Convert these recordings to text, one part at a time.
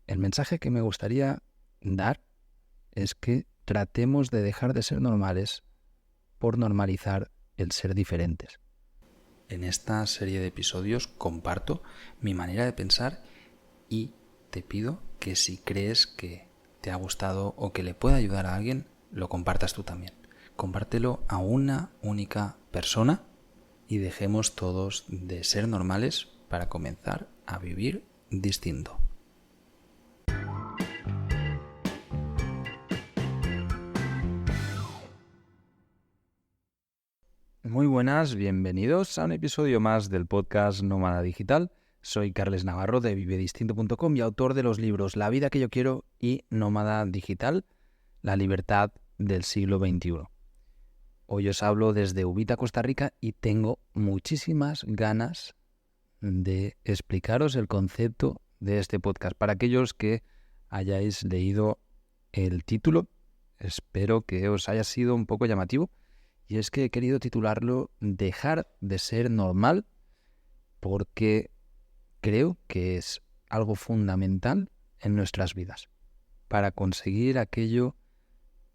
El mensaje que me gustaría dar es que tratemos de dejar de ser normales por normalizar el ser diferentes. En esta serie de episodios comparto mi manera de pensar y te pido que si crees que te ha gustado o que le puede ayudar a alguien, lo compartas tú también. Compártelo a una única persona y dejemos todos de ser normales para comenzar a vivir distinto. Muy buenas, bienvenidos a un episodio más del podcast Nómada Digital. Soy Carles Navarro de vivedistinto.com y autor de los libros La vida que yo quiero y Nómada Digital, la libertad del siglo XXI. Hoy os hablo desde Ubita, Costa Rica, y tengo muchísimas ganas de explicaros el concepto de este podcast. Para aquellos que hayáis leído el título, espero que os haya sido un poco llamativo. Y es que he querido titularlo Dejar de ser normal, porque creo que es algo fundamental en nuestras vidas para conseguir aquello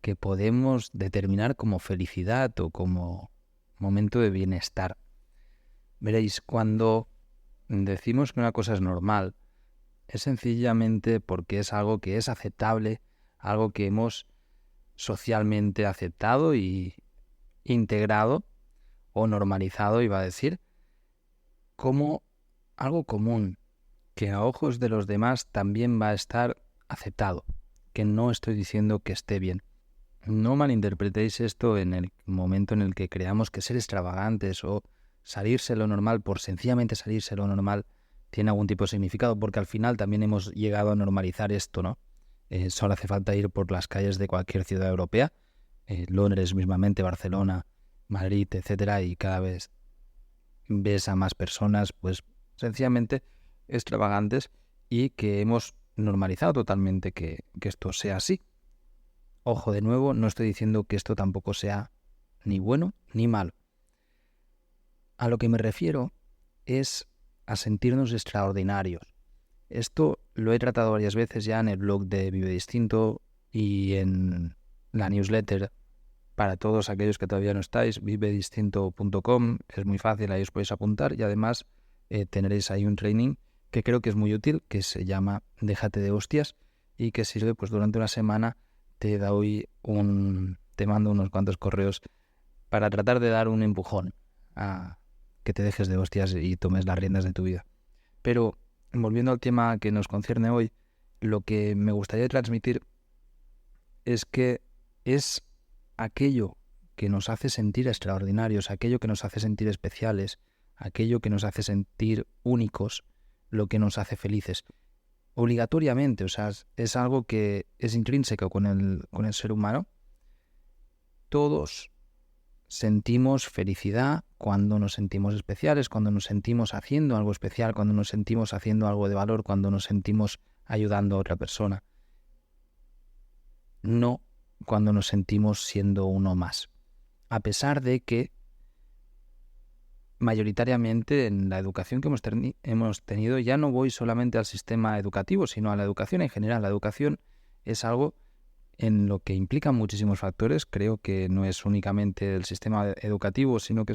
que podemos determinar como felicidad o como momento de bienestar. Veréis, cuando decimos que una cosa es normal, es sencillamente porque es algo que es aceptable, algo que hemos socialmente aceptado y integrado o normalizado, iba a decir, como algo común, que a ojos de los demás también va a estar aceptado, que no estoy diciendo que esté bien. No malinterpretéis esto en el momento en el que creamos que ser extravagantes o salirse lo normal por sencillamente salirse lo normal tiene algún tipo de significado, porque al final también hemos llegado a normalizar esto, ¿no? Solo hace falta ir por las calles de cualquier ciudad europea, Londres mismamente, Barcelona, Madrid, etcétera, y cada vez ves a más personas, pues sencillamente extravagantes y que hemos normalizado totalmente que esto sea así. Ojo, de nuevo, no estoy diciendo que esto tampoco sea ni bueno ni malo. A lo que me refiero es a sentirnos extraordinarios. Esto lo he tratado varias veces ya en el blog de Vive Distinto y en la newsletter. Para todos aquellos que todavía no estáis, vivedistinto.com, es muy fácil, ahí os podéis apuntar y además tendréis ahí un training que creo que es muy útil, que se llama Déjate de hostias y que sirve pues durante una semana. Te mando unos cuantos correos para tratar de dar un empujón a que te dejes de hostias y tomes las riendas de tu vida. Pero volviendo al tema que nos concierne hoy, lo que me gustaría transmitir es que es aquello que nos hace sentir extraordinarios, aquello que nos hace sentir especiales, aquello que nos hace sentir únicos, lo que nos hace felices. Obligatoriamente, o sea, es algo que es intrínseco con el ser humano. Todos sentimos felicidad cuando nos sentimos especiales, cuando nos sentimos haciendo algo especial, cuando nos sentimos haciendo algo de valor, cuando nos sentimos ayudando a otra persona. No cuando nos sentimos siendo uno más. A pesar de que mayoritariamente en la educación que hemos tenido, ya no voy solamente al sistema educativo, sino a la educación en general. La educación es algo en lo que implican muchísimos factores. Creo que no es únicamente el sistema educativo, sino que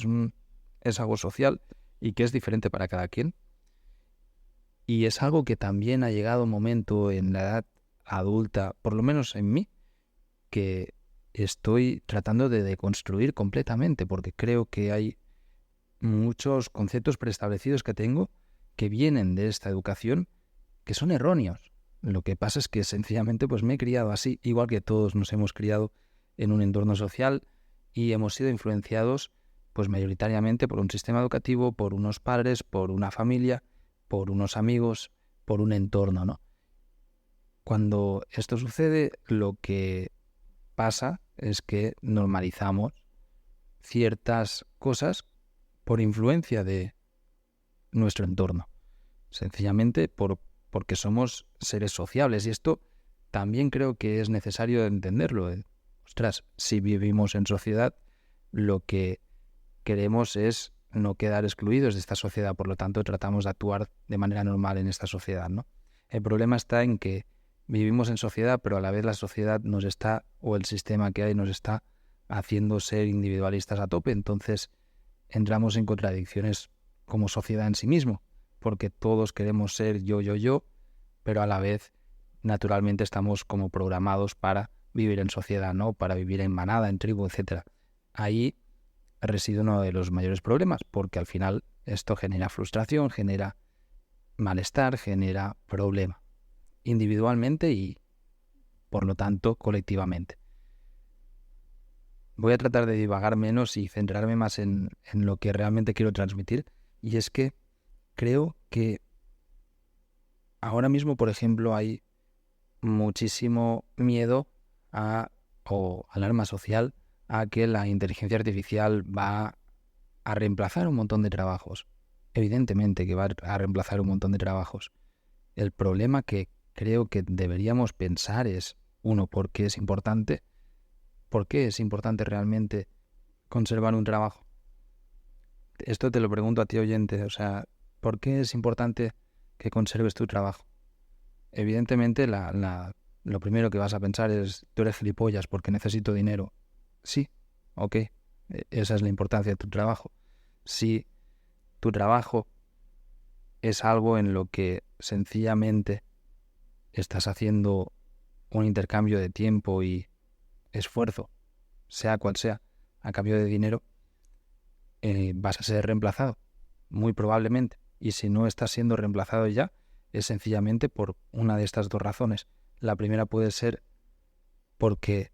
es algo social y que es diferente para cada quien. Y es algo que también ha llegado un momento en la edad adulta, por lo menos en mí, que estoy tratando de deconstruir completamente, porque creo que hay muchos conceptos preestablecidos que tengo que vienen de esta educación que son erróneos. Lo que pasa es que sencillamente pues me he criado así, igual que todos nos hemos criado en un entorno social y hemos sido influenciados pues mayoritariamente por un sistema educativo, por unos padres, por una familia, por unos amigos, por un entorno, ¿no? Cuando esto sucede, lo que pasa es que normalizamos ciertas cosas por influencia de nuestro entorno, sencillamente porque somos seres sociables, y esto también creo que es necesario entenderlo. Ostras, si vivimos en sociedad, lo que queremos es no quedar excluidos de esta sociedad, por lo tanto tratamos de actuar de manera normal en esta sociedad, ¿no? El problema está en que vivimos en sociedad, pero a la vez la sociedad nos está, o el sistema que hay nos está haciendo ser individualistas a tope. Entonces entramos en contradicciones como sociedad en sí mismo, porque todos queremos ser yo, pero a la vez naturalmente estamos como programados para vivir en sociedad, ¿no? Para vivir en manada, en tribu, etcétera. Ahí reside uno de los mayores problemas, porque al final esto genera frustración, genera malestar, genera problema, individualmente y, por lo tanto, colectivamente. Voy a tratar de divagar menos y centrarme más en lo que realmente quiero transmitir, y es que creo que ahora mismo, por ejemplo, hay muchísimo miedo o alarma social a que la inteligencia artificial va a reemplazar un montón de trabajos. Evidentemente que va a reemplazar un montón de trabajos. El problema que creo que deberíamos pensar es, uno, ¿por qué es importante? ¿Por qué es importante realmente conservar un trabajo? Esto te lo pregunto a ti, oyente. O sea, ¿por qué es importante que conserves tu trabajo? Evidentemente, lo primero que vas a pensar es, tú eres gilipollas porque necesito dinero. Sí, ok. Esa es la importancia de tu trabajo. Si tu trabajo es algo en lo que sencillamente estás haciendo un intercambio de tiempo y esfuerzo, sea cual sea, a cambio de dinero, vas a ser reemplazado, muy probablemente. Y si no estás siendo reemplazado ya, es sencillamente por una de estas dos razones. La primera puede ser porque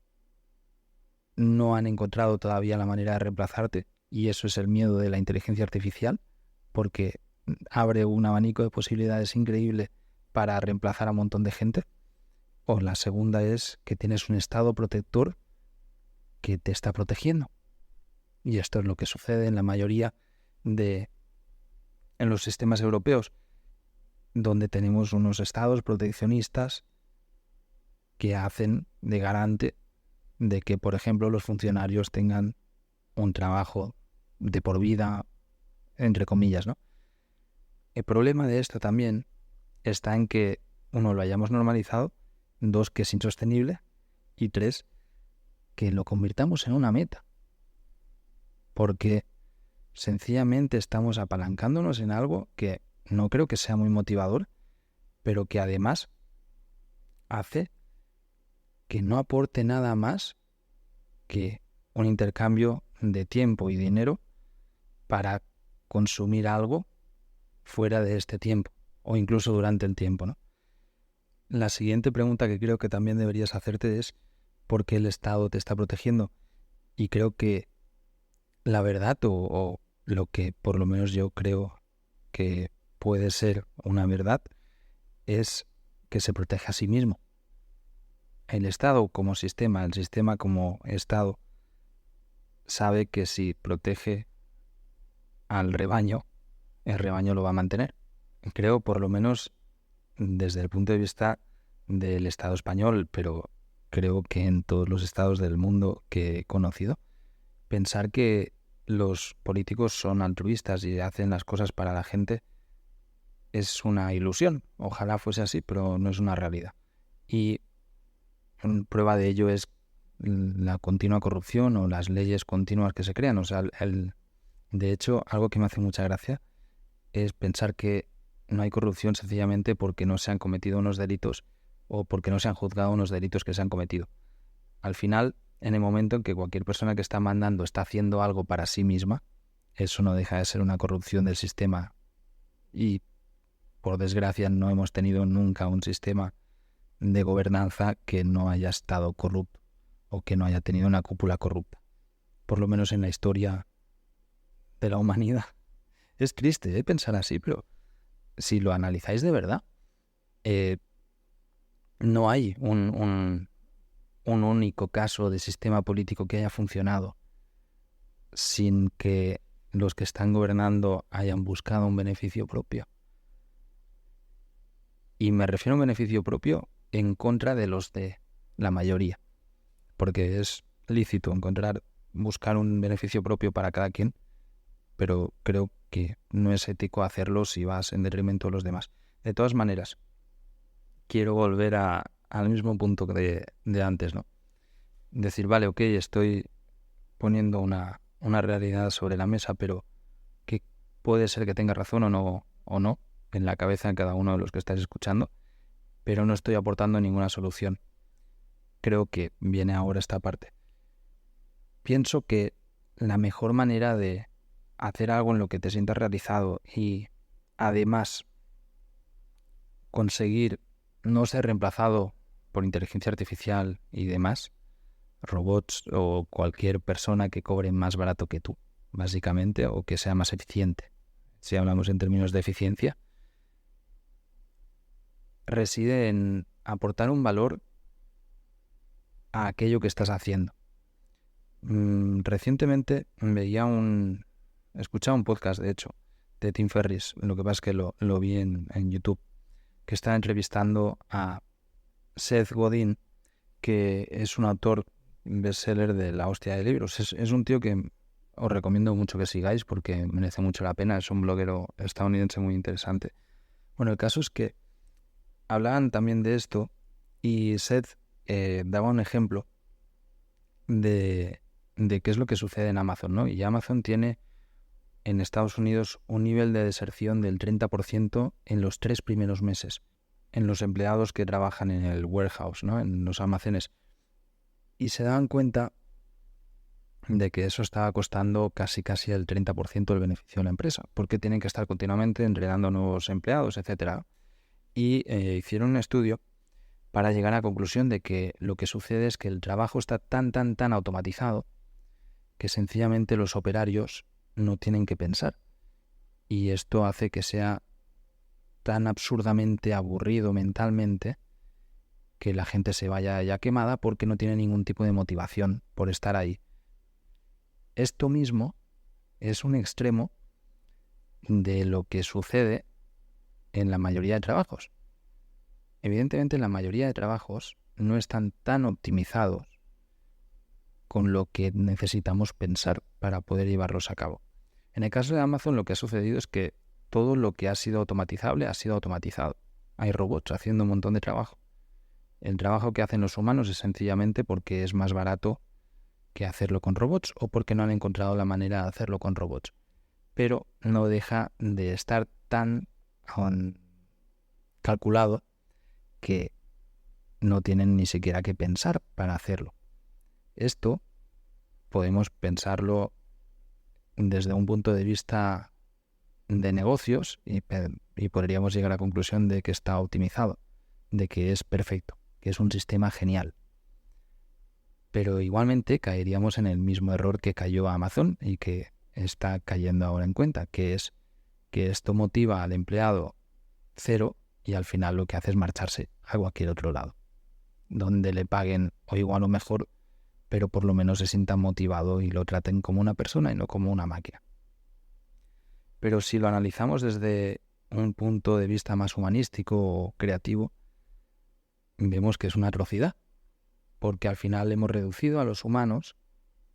no han encontrado todavía la manera de reemplazarte, y eso es el miedo de la inteligencia artificial, porque abre un abanico de posibilidades increíble para reemplazar a un montón de gente. O la segunda es que tienes un estado protector que te está protegiendo. Y esto es lo que sucede en la mayoría en los sistemas europeos, donde tenemos unos estados proteccionistas que hacen de garante de que, por ejemplo, los funcionarios tengan un trabajo de por vida, entre comillas, ¿no? El problema de esto también está en que, uno, lo hayamos normalizado, dos, que es insostenible, y tres, que lo convirtamos en una meta. Porque sencillamente estamos apalancándonos en algo que no creo que sea muy motivador, pero que además hace que no aporte nada más que un intercambio de tiempo y dinero para consumir algo fuera de este tiempo, o incluso durante el tiempo, ¿no? La siguiente pregunta que creo que también deberías hacerte es ¿por qué el Estado te está protegiendo? Y creo que la verdad, o lo que por lo menos yo creo que puede ser una verdad, es que se protege a sí mismo. El Estado como sistema, el sistema como Estado, sabe que si protege al rebaño, el rebaño lo va a mantener. Creo, por lo menos desde el punto de vista del Estado español, pero creo que en todos los estados del mundo que he conocido, pensar que los políticos son altruistas y hacen las cosas para la gente es una ilusión. Ojalá fuese así, pero no es una realidad. Y prueba de ello es la continua corrupción o las leyes continuas que se crean. O sea, de hecho, algo que me hace mucha gracia es pensar que no hay corrupción sencillamente porque no se han cometido unos delitos o porque no se han juzgado unos delitos que se han cometido. Al final, en el momento en que cualquier persona que está mandando está haciendo algo para sí misma, eso no deja de ser una corrupción del sistema. Y, por desgracia, no hemos tenido nunca un sistema de gobernanza que no haya estado corrupto o que no haya tenido una cúpula corrupta. Por lo menos en la historia de la humanidad. Es triste pensar así, pero si lo analizáis de verdad, no hay un único caso de sistema político que haya funcionado sin que los que están gobernando hayan buscado un beneficio propio. Y me refiero a un beneficio propio en contra de los de la mayoría, porque es lícito buscar un beneficio propio para cada quien, pero creo que no es ético hacerlo si vas en detrimento de los demás. De todas maneras, quiero volver al mismo punto de antes, ¿no? Decir, vale, ok, estoy poniendo una realidad sobre la mesa, pero que puede ser que tenga razón o no en la cabeza de cada uno de los que estáis escuchando, pero no estoy aportando ninguna solución. Creo que viene ahora esta parte. Pienso que la mejor manera de hacer algo en lo que te sientas realizado y además conseguir no ser reemplazado por inteligencia artificial y demás, robots o cualquier persona que cobre más barato que tú, básicamente, o que sea más eficiente, si hablamos en términos de eficiencia, reside en aportar un valor a aquello que estás haciendo. Recientemente escuchaba un podcast, de hecho, de Tim Ferriss, lo que pasa es que lo vi en YouTube, que está entrevistando a Seth Godin, que es un autor bestseller de la hostia de libros. Es un tío que os recomiendo mucho que sigáis porque merece mucho la pena. Es un bloguero estadounidense muy interesante. Bueno, el caso es que hablaban también de esto y Seth daba un ejemplo de qué es lo que sucede en Amazon, ¿no? Y Amazon tiene en Estados Unidos un nivel de deserción del 30% en los 3 primeros meses en los empleados que trabajan en el warehouse, ¿no? En los almacenes. Y se daban cuenta de que eso estaba costando casi el 30% del beneficio de la empresa, porque tienen que estar continuamente entrenando nuevos empleados, etcétera. Y hicieron un estudio para llegar a la conclusión de que lo que sucede es que el trabajo está tan automatizado que sencillamente los operarios no tienen que pensar. Y esto hace que sea tan absurdamente aburrido mentalmente que la gente se vaya ya quemada porque no tiene ningún tipo de motivación por estar ahí. Esto mismo es un extremo de lo que sucede en la mayoría de trabajos. Evidentemente, la mayoría de trabajos no están tan optimizados con lo que necesitamos pensar para poder llevarlos a cabo. En el caso de Amazon, lo que ha sucedido es que todo lo que ha sido automatizable ha sido automatizado. Hay robots haciendo un montón de trabajo. El trabajo que hacen los humanos es sencillamente porque es más barato que hacerlo con robots o porque no han encontrado la manera de hacerlo con robots. Pero no deja de estar tan calculado que no tienen ni siquiera que pensar para hacerlo. Esto podemos pensarlo desde un punto de vista de negocios y podríamos llegar a la conclusión de que está optimizado, de que es perfecto, que es un sistema genial. Pero igualmente caeríamos en el mismo error que cayó Amazon y que está cayendo ahora en cuenta, que es que esto motiva al empleado cero y al final lo que hace es marcharse a cualquier otro lado, donde le paguen o igual o mejor, pero por lo menos se sienta motivado y lo traten como una persona y no como una máquina. Pero si lo analizamos desde un punto de vista más humanístico o creativo, vemos que es una atrocidad, porque al final hemos reducido a los humanos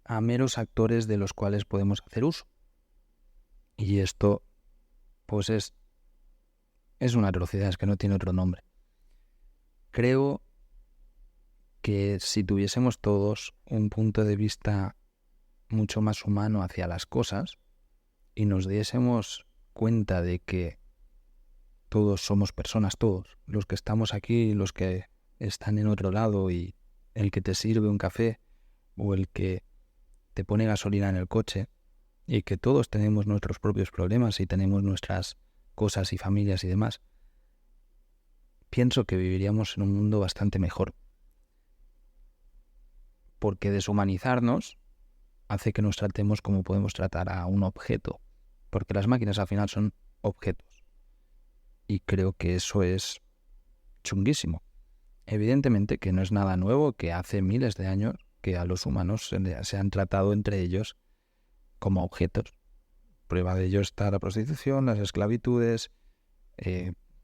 a meros actores de los cuales podemos hacer uso. Y esto, pues es una atrocidad, es que no tiene otro nombre. Creo que si tuviésemos todos un punto de vista mucho más humano hacia las cosas y nos diésemos cuenta de que todos somos personas, todos, los que estamos aquí, los que están en otro lado y el que te sirve un café o el que te pone gasolina en el coche, y que todos tenemos nuestros propios problemas y tenemos nuestras cosas y familias y demás, pienso que viviríamos en un mundo bastante mejor. Porque deshumanizarnos hace que nos tratemos como podemos tratar a un objeto, porque las máquinas al final son objetos. Y creo que eso es chunguísimo. Evidentemente que no es nada nuevo, que hace miles de años que a los humanos se han tratado entre ellos como objetos. Prueba de ello está la prostitución, las esclavitudes,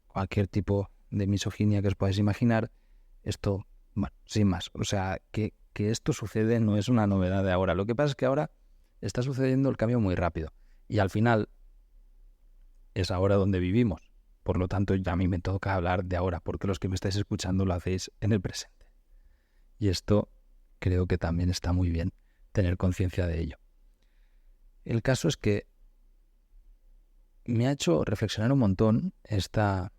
cualquier tipo de misoginia que os podáis imaginar. Esto, bueno, sin más. O sea, que esto sucede no es una novedad de ahora. Lo que pasa es que ahora está sucediendo el cambio muy rápido. Y al final es ahora donde vivimos. Por lo tanto, ya a mí me toca hablar de ahora, porque los que me estáis escuchando lo hacéis en el presente. Y esto creo que también está muy bien tener conciencia de ello. El caso es que me ha hecho reflexionar un montón este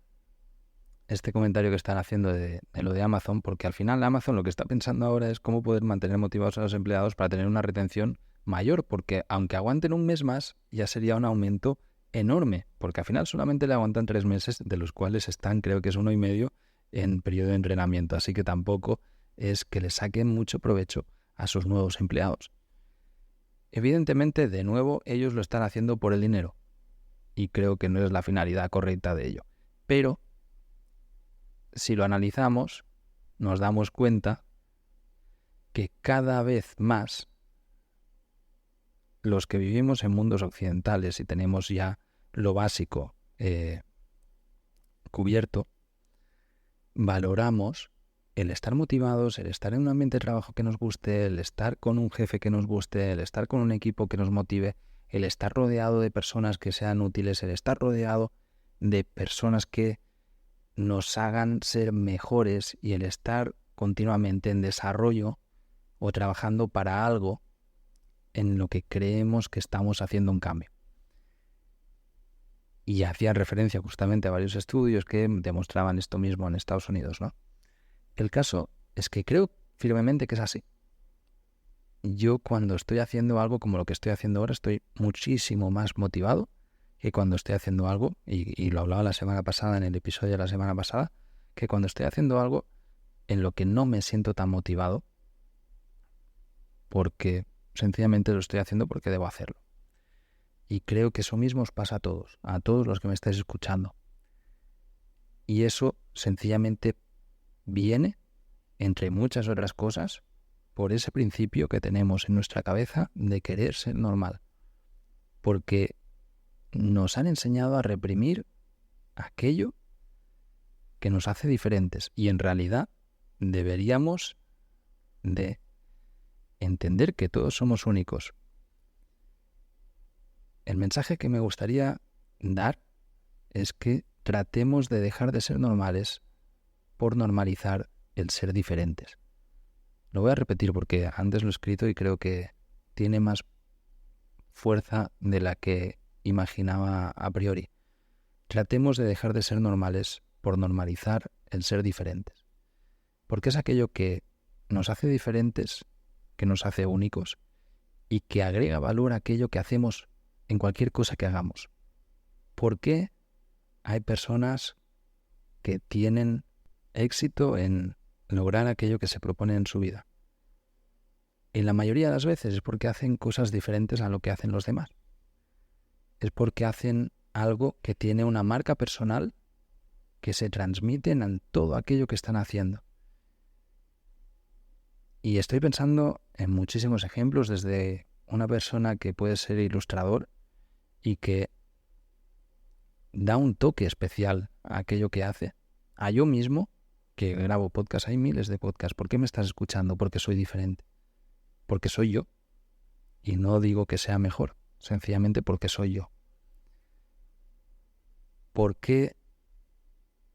comentario que están haciendo de lo de Amazon, porque al final Amazon lo que está pensando ahora es cómo poder mantener motivados a los empleados para tener una retención mayor, porque aunque aguanten un mes más, ya sería un aumento enorme, porque al final solamente le aguantan 3 meses, de los cuales están, creo que es 1,5 en periodo de entrenamiento, así que tampoco es que le saquen mucho provecho a sus nuevos empleados. Evidentemente, de nuevo, ellos lo están haciendo por el dinero, y creo que no es la finalidad correcta de ello, pero si lo analizamos, nos damos cuenta que cada vez más los que vivimos en mundos occidentales y tenemos ya lo básico cubierto, valoramos el estar motivados, el estar en un ambiente de trabajo que nos guste, el estar con un jefe que nos guste, el estar con un equipo que nos motive, el estar rodeado de personas que sean útiles, el estar rodeado de personas que nos hagan ser mejores y el estar continuamente en desarrollo o trabajando para algo en lo que creemos que estamos haciendo un cambio. Y hacía referencia justamente a varios estudios que demostraban esto mismo en Estados Unidos, ¿no? El caso es que creo firmemente que es así. Yo cuando estoy haciendo algo como lo que estoy haciendo ahora estoy muchísimo más motivado que cuando estoy haciendo algo, y lo hablaba la semana pasada en el episodio de la semana pasada, que cuando estoy haciendo algo en lo que no me siento tan motivado, porque sencillamente lo estoy haciendo porque debo hacerlo. Y creo que eso mismo os pasa a todos los que me estáis escuchando. Y eso sencillamente viene, entre muchas otras cosas, por ese principio que tenemos en nuestra cabeza de querer ser normal. Porque nos han enseñado a reprimir aquello que nos hace diferentes. Y en realidad deberíamos de entender que todos somos únicos. El mensaje que me gustaría dar es que tratemos de dejar de ser normales por normalizar el ser diferentes. Lo voy a repetir porque antes lo he escrito y creo que tiene más fuerza de la que imaginaba a priori. Tratemos de dejar de ser normales por normalizar el ser diferentes. Porque es aquello que nos hace diferentes, que nos hace únicos y que agrega valor a aquello que hacemos en cualquier cosa que hagamos. ¿Por qué hay personas que tienen éxito en lograr aquello que se propone en su vida? Y la mayoría de las veces es porque hacen cosas diferentes a lo que hacen los demás. Es porque hacen algo que tiene una marca personal que se transmite en todo aquello que están haciendo. Y estoy pensando en muchísimos ejemplos, desde una persona que puede ser ilustrador y que da un toque especial a aquello que hace, a yo mismo, que grabo podcast, hay miles de podcasts. ¿Por qué me estás escuchando? Porque soy diferente. Porque soy yo. Y no digo que sea mejor, sencillamente porque soy yo. ¿Por qué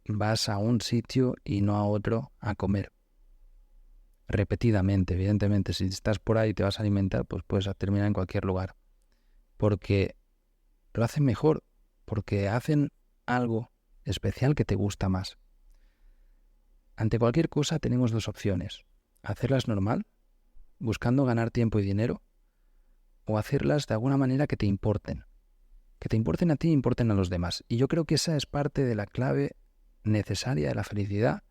vas a un sitio y no a otro a comer? Repetidamente, evidentemente. Si estás por ahí y te vas a alimentar, pues puedes terminar en cualquier lugar. Porque lo hacen mejor, porque hacen algo especial que te gusta más. Ante cualquier cosa tenemos dos opciones: hacerlas normal, buscando ganar tiempo y dinero, o hacerlas de alguna manera que te importen a ti e importen a los demás. Y yo creo que esa es parte de la clave necesaria de la felicidad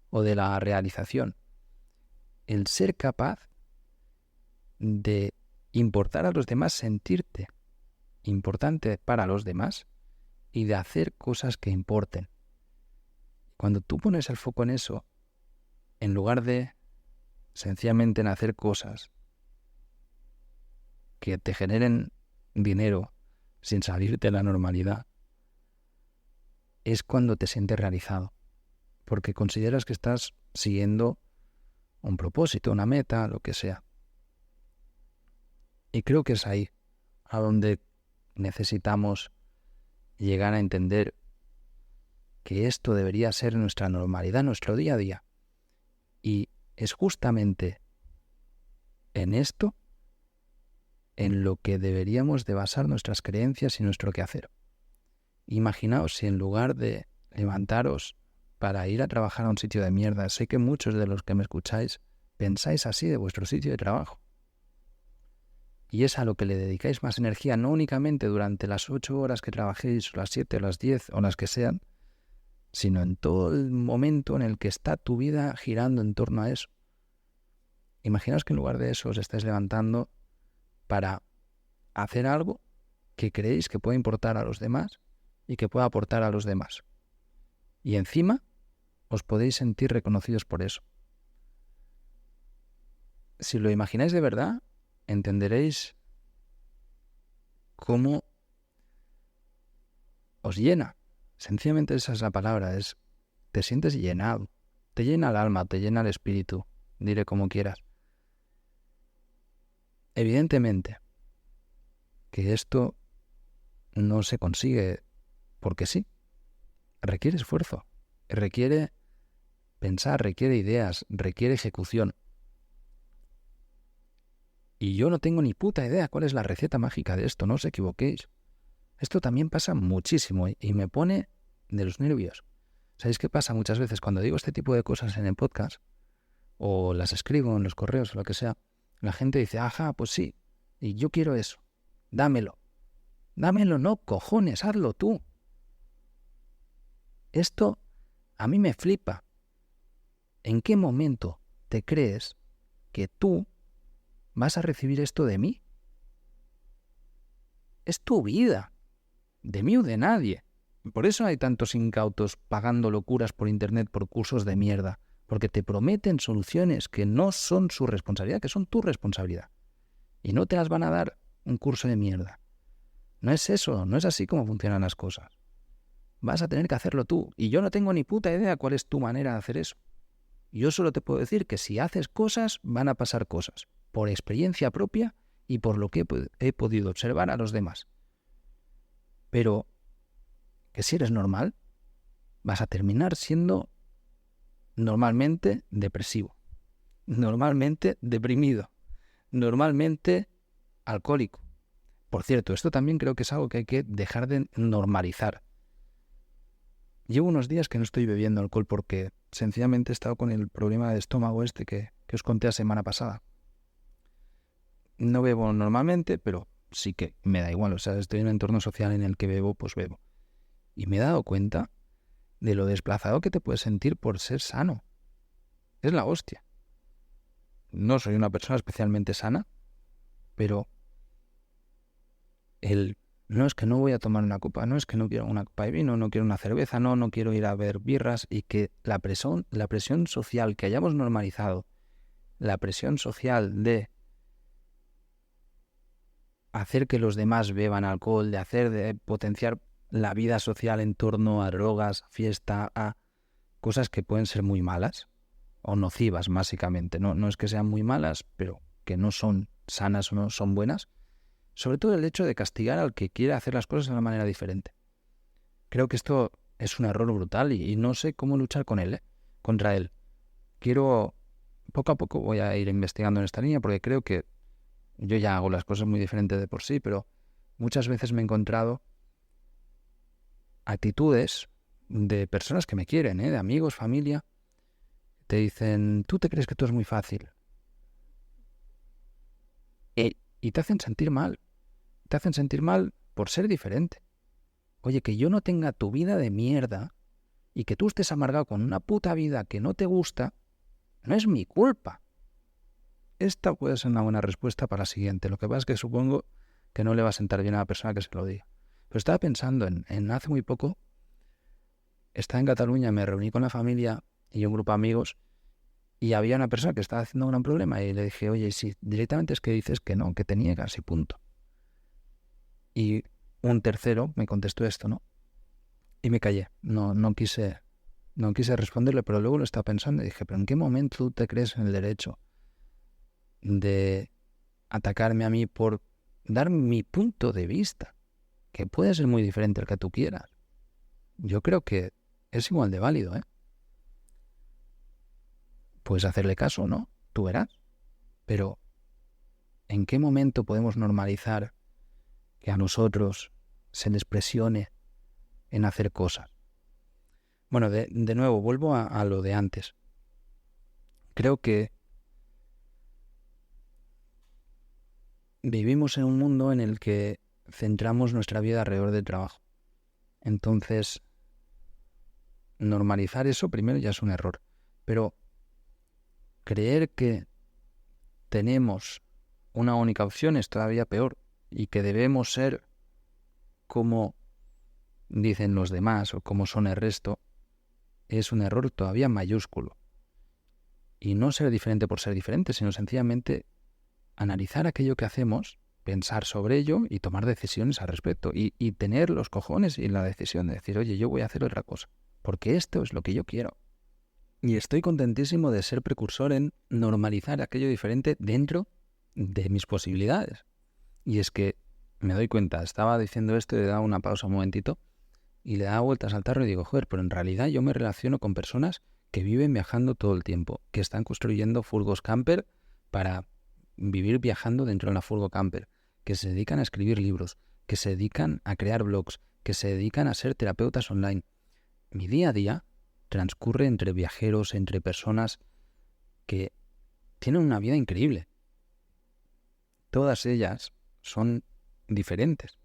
o de la realización. El ser capaz de importar a los demás, sentirte importante para los demás y de hacer cosas que importen. Cuando tú pones el foco en eso, en lugar de sencillamente en hacer cosas que te generen dinero sin salirte de la normalidad, es cuando te sientes realizado, porque consideras que estás siguiendo un propósito, una meta, lo que sea. Y creo que es ahí a donde necesitamos llegar a entender que esto debería ser nuestra normalidad, nuestro día a día. Y es justamente en esto en lo que deberíamos de basar nuestras creencias y nuestro quehacer. Imaginaos si en lugar de levantaros para ir a trabajar a un sitio de mierda, sé que muchos de los que me escucháis pensáis así de vuestro sitio de trabajo. Y es a lo que le dedicáis más energía, no únicamente durante las 8 horas que trabajéis, o las 7, o las 10, o las que sean, sino en todo el momento en el que está tu vida girando en torno a eso. Imaginaos que en lugar de eso os estáis levantando para hacer algo que creéis que puede importar a los demás y que pueda aportar a los demás. Y encima os podéis sentir reconocidos por eso. Si lo imagináis de verdad, entenderéis cómo os llena. Sencillamente esa es la palabra, te sientes llenado. Te llena el alma, te llena el espíritu, diré como quieras. Evidentemente que esto no se consigue porque sí. Requiere esfuerzo, requiere pensar, requiere ideas, requiere ejecución. Y yo no tengo ni puta idea cuál es la receta mágica de esto, no os equivoquéis. Esto también pasa muchísimo y me pone de los nervios. ¿Sabéis qué pasa muchas veces cuando digo este tipo de cosas en el podcast o las escribo en los correos o lo que sea? La gente dice, ajá, pues sí, y yo quiero eso, dámelo. Dámelo, no, cojones, hazlo tú. Esto a mí me flipa. ¿En qué momento te crees que tú vas a recibir esto de mí? Es tu vida, de mí o de nadie. Por eso hay tantos incautos pagando locuras por internet por cursos de mierda, porque te prometen soluciones que no son su responsabilidad, que son tu responsabilidad. Y no te las van a dar un curso de mierda. No es eso, no es así como funcionan las cosas. Vas a tener que hacerlo tú. Y yo no tengo ni puta idea cuál es tu manera de hacer eso. Yo solo te puedo decir que si haces cosas, van a pasar cosas. Por experiencia propia y por lo que he podido observar a los demás. Pero que si eres normal, vas a terminar siendo normalmente depresivo, normalmente deprimido, normalmente alcohólico. Por cierto, esto también creo que es algo que hay que dejar de normalizar. Llevo unos días que no estoy bebiendo alcohol porque sencillamente he estado con el problema de estómago que os conté la semana pasada. No bebo normalmente, pero sí que me da igual. O sea, estoy en un entorno social en el que bebo, pues bebo. Y me he dado cuenta de lo desplazado que te puedes sentir por ser sano. Es la hostia. No soy una persona especialmente sana, pero no es que no voy a tomar una copa, no es que no quiero una copa de vino, no quiero una cerveza, no quiero ir a ver birras, y que la presión social que hayamos normalizado, la presión social de hacer que los demás beban alcohol, de potenciar la vida social en torno a drogas, fiesta, a cosas que pueden ser muy malas o nocivas básicamente. No es que sean muy malas, pero que no son sanas o no son buenas. Sobre todo el hecho de castigar al que quiere hacer las cosas de una manera diferente. Creo que esto es un error brutal y no sé cómo luchar contra él. Poco a poco voy a ir investigando en esta línea porque creo que yo ya hago las cosas muy diferentes de por sí, pero muchas veces me he encontrado actitudes de personas que me quieren, de amigos, familia. Te dicen, tú te crees que tú es muy fácil. Y te hacen sentir mal. Te hacen sentir mal por ser diferente. Oye, que yo no tenga tu vida de mierda y que tú estés amargado con una puta vida que no te gusta, no es mi culpa. Esta puede ser una buena respuesta para la siguiente. Lo que pasa es que supongo que no le va a sentar bien a la persona que se lo diga. Pero estaba pensando en hace muy poco, estaba en Cataluña, me reuní con la familia y un grupo de amigos y había una persona que estaba haciendo un gran problema y le dije, oye, si directamente es que dices que no, que te niegas y punto. Y un tercero me contestó esto, ¿no? Y me callé. No quise responderle, pero luego lo estaba pensando y dije, ¿pero en qué momento tú te crees en el derecho de atacarme a mí por dar mi punto de vista? Que puede ser muy diferente al que tú quieras. Yo creo que es igual de válido, ¿eh? Puedes hacerle caso, ¿no? Tú verás. Pero, ¿en qué momento podemos normalizar que a nosotros se les presione en hacer cosas? Bueno, de nuevo, vuelvo a lo de antes. Creo que vivimos en un mundo en el que centramos nuestra vida alrededor del trabajo. Entonces, normalizar eso primero ya es un error. Pero creer que tenemos una única opción es todavía peor y que debemos ser como dicen los demás o como son el resto es un error todavía mayúsculo. Y no ser diferente por ser diferente, sino sencillamente analizar aquello que hacemos, pensar sobre ello y tomar decisiones al respecto. Y tener los cojones y la decisión de decir, oye, yo voy a hacer otra cosa, porque esto es lo que yo quiero. Y estoy contentísimo de ser precursor en normalizar aquello diferente dentro de mis posibilidades. Y es que me doy cuenta, estaba diciendo esto y le daba una pausa un momentito y le daba vueltas al tarro y digo, joder, pero en realidad yo me relaciono con personas que viven viajando todo el tiempo, que están construyendo furgos camper para vivir viajando dentro de la furgo camper, que se dedican a escribir libros, que se dedican a crear blogs, que se dedican a ser terapeutas online. Mi día a día transcurre entre viajeros, entre personas que tienen una vida increíble. Todas ellas son diferentes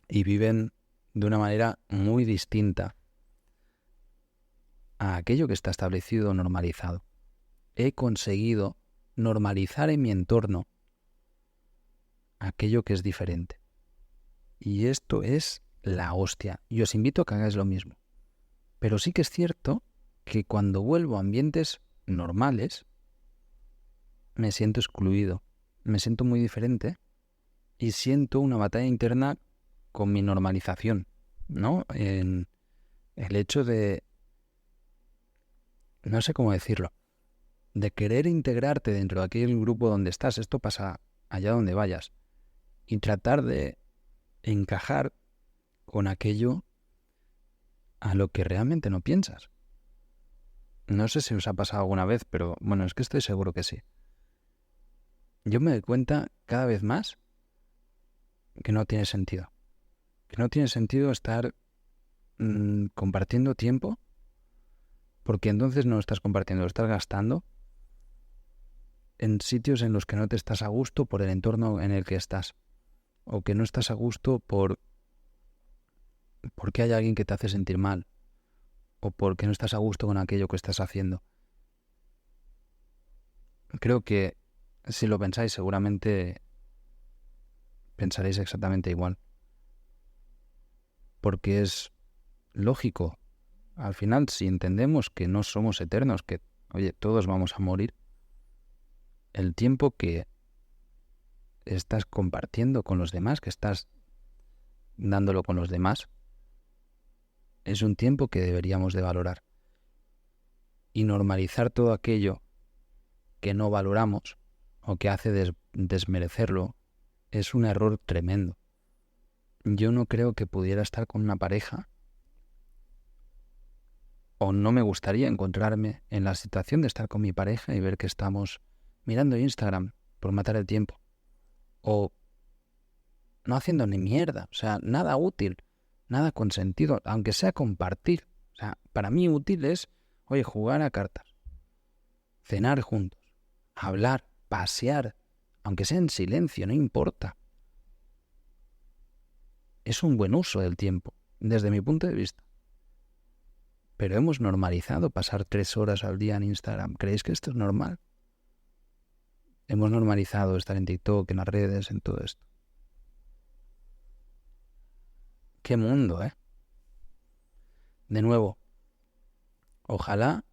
y viven de una manera muy distinta a aquello que está establecido o normalizado. He conseguido normalizar en mi entorno aquello que es diferente. Y esto es la hostia. Y os invito a que hagáis lo mismo. Pero sí que es cierto que cuando vuelvo a ambientes normales, me siento excluido, me siento muy diferente y siento una batalla interna con mi normalización, ¿no? En el hecho de, no sé cómo decirlo, de querer integrarte dentro de aquel grupo donde estás, esto pasa allá donde vayas, y tratar de encajar con aquello a lo que realmente no piensas. No sé si os ha pasado alguna vez, pero bueno, es que estoy seguro que sí. Yo me doy cuenta cada vez más que no tiene sentido. Que no tiene sentido estar compartiendo tiempo, porque entonces no lo estás compartiendo, lo estás gastando en sitios en los que no te estás a gusto por el entorno en el que estás, o que no estás a gusto porque hay alguien que te hace sentir mal, o porque no estás a gusto con aquello que estás haciendo. Creo que si lo pensáis, seguramente pensaréis exactamente igual, porque es lógico. Al final, si entendemos que no somos eternos, que, oye, todos vamos a morir, el tiempo que estás compartiendo con los demás, que estás dándolo con los demás, es un tiempo que deberíamos de valorar. Y normalizar todo aquello que no valoramos o que hace desmerecerlo es un error tremendo. Yo no creo que pudiera estar con una pareja o no me gustaría encontrarme en la situación de estar con mi pareja y ver que estamos mirando Instagram por matar el tiempo o no haciendo ni mierda, o sea, nada útil, nada con sentido, aunque sea compartir. O sea, para mí útil es, oye, jugar a cartas, cenar juntos, hablar, pasear, aunque sea en silencio, no importa. Es un buen uso del tiempo, desde mi punto de vista. Pero hemos normalizado pasar 3 horas al día en Instagram. ¿Creéis que esto es normal? Hemos normalizado estar en TikTok, en las redes, en todo esto. ¡Qué mundo, eh! De nuevo, ojalá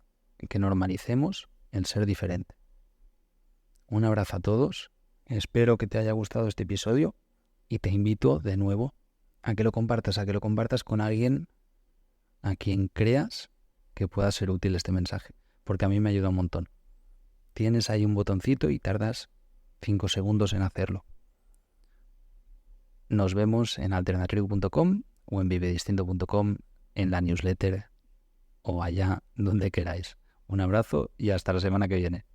que normalicemos el ser diferente. Un abrazo a todos. Espero que te haya gustado este episodio y te invito de nuevo a que lo compartas con alguien a quien creas que pueda ser útil este mensaje, porque a mí me ayuda un montón. Tienes ahí un botoncito y tardas 5 segundos en hacerlo. Nos vemos en alternatriu.com o en vivedistinto.com en la newsletter o allá donde queráis. Un abrazo y hasta la semana que viene.